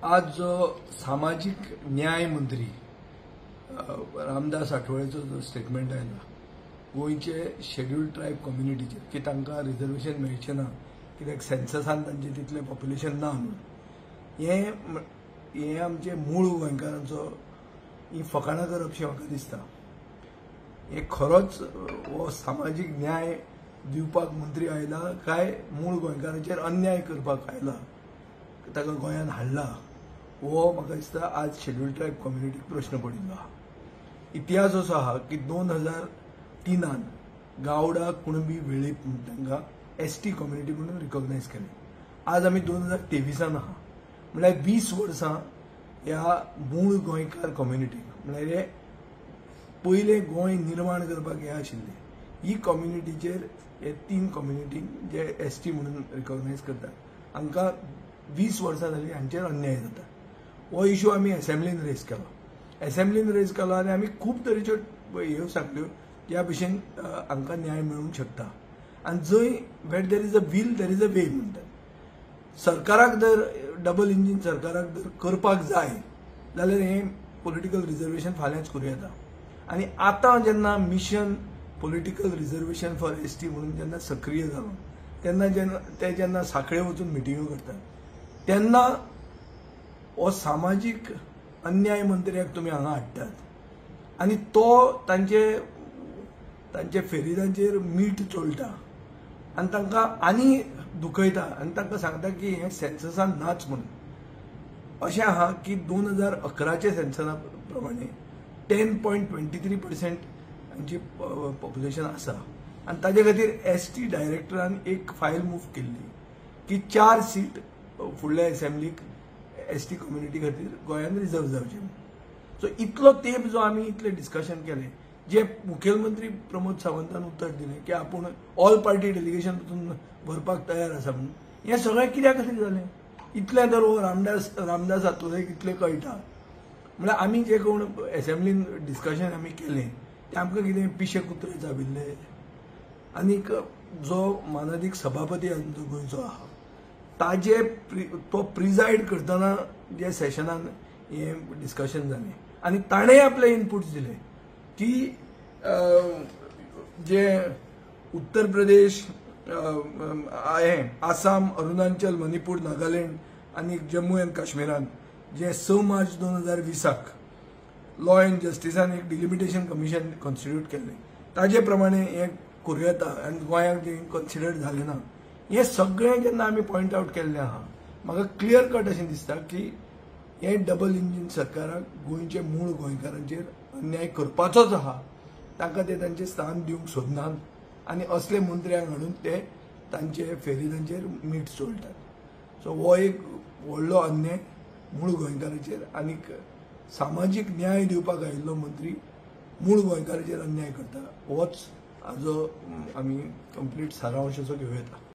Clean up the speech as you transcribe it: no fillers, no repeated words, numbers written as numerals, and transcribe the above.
आज जो सामाजिक न्याय मंत्री रामदास आठवलेचो जो स्टेटमेंट आयला गोयचे शेड्यूल्ड ट्रायब कम्युनिटीचे की तांकां रिजर्वेशन मेळचें ना कित्याक सेन्ससान तांचे तितलें पॉप्युलेशन ना म्हणून हे आमचे मूळ गोंयकारांचो ही फकाणां करपशी म्हाका दिसता। हे खरोच हो सामाजीक न्याय दिवपाक मंत्री आयला काय मूळ गोंयकारांचेर अन्याय करपाक आयला ताका गोंयान हाडला हो म्हाका दिसता आज शेड्यूल्ड ट्रायब कम्युनिटीक प्रश्न पडिल्लो आहा। इतिहास असो आहा की 2003 गावडा कुणबी वेळीप तांकां एसटी कम्युनिटी म्हणून रिकॉग्नायज केलें। आज आमी 2023 आहा म्हळ्यार 20 वर्सां ह्या मूळ गोंयकार कम्युनिटीक म्हळ्यार हे पयले गोंय निर्माण करपाक हे आशिल्ले ही कम्युनिटीचेर हे 3 कम्युनिटीक जे एसटी म्हणून रिकॉग्नायज करतात हांकां 20 वर्सां जाली हांचेर अन्याय जाता। हो इश्यू आमी असेंब्लीन रेज केलो आनी आमी खूब तरेच्यो ह्यो सांगल्यो त्या भशेन हांकां न्याय मेळूंक शकता आनी जंय where there is a will there is a way म्हणटात। सरकाराक जर डबल इंजीन सरकाराक जर करपाक जाय जाल्यार हे पॉलिटिकल रिजर्वेशन फाल्यांच करूं येता आनी आतां जेन्ना mission political reservation for ST म्हणून जेन्ना सक्रीय जालो तेन्ना जेन्ना सांखळे वचून मिटिंगो करतात तेन्ना हो सामाजीक अन्याय मंत्र्याक तुमी हांगा हाडटात आनी तो तांचे फेरिदांचेर मीठ चोळटा आनी तांकां आनी दुखयता आनी तांकां सांगता की हे सेन्ससान नाच म्हणून। अशें आहा की 2011चे सेन्ससा प्रमाणे 10.23% हांची पॉप्युलेशन आसा आनी ताजे खातीर एसटी डायरेक्टरान एक फायल मूव केल्ली की 4 सीट फुडल्या असेंब्लीक एसटी कम्युनिटी खातीर गोंयान रिजर्व जावचे। सो इतलो तेंप जो आमी इतले डिस्कशन केले जे मुखेलमंत्री प्रमोद सावंतान उत्तर दिलें की आपूण ऑल पार्टी डेलिगेशन वचून भरपाक तयार आसा म्हणून हें सगळें कित्या खातीर जालें इतलें तर रामदास आठवलेक इतलें कळटा। म्हळ्यार आमी जे कोण असेंब्लीन डिस्कशन आमी केलें तें आमकां कितें पिशे कुत्रे चाबिल्ले आनीक जो माननीय सभापती आमचो गोंयचो आहा तो प्रिजायड करतना जे सेशनान हे डिस्कशन जालें आनी ताणें आपले इनपुट्स दिले की जे उत्तर प्रदेश आसाम अरुणाचल मणिपूर नागालँड आनी जम्मू एंड काश्मीरान जे 6 मार्च 2020 लॉ एंड जस्टिसान एक डिलिमिटेशन कमिशन कॉन्स्टिट्यूट केल्लें ताजे प्रमाणे हे करूं येता आनी गोंयाक जें कन्सिडर जालें ना हे सगळें जेन्ना आमी पॉयंट आवट केल्लें आहा म्हाका क्लियर कट अशें दिसता की हे डबल इंजीन सरकाराक गोंयचे मूळ गोंयकारांचेर अन्याय करपाचोच आहा तांकां ते तांचें स्थान दिवंक सोदनात आनी असले मंत्र्यांक हाडून ते तांचे फेरिदांचेर मीठ चोळटात। सो हो एक व्हडलो अन्याय मूळ गोंयकारांचेर आनीक सामाजीक न्याय दिवपाक आयिल्लो मंत्री मूळ गोंयकारांचेर अन्याय करता होच हाजो आमी कंप्लीट सारांश असो घेवं येता।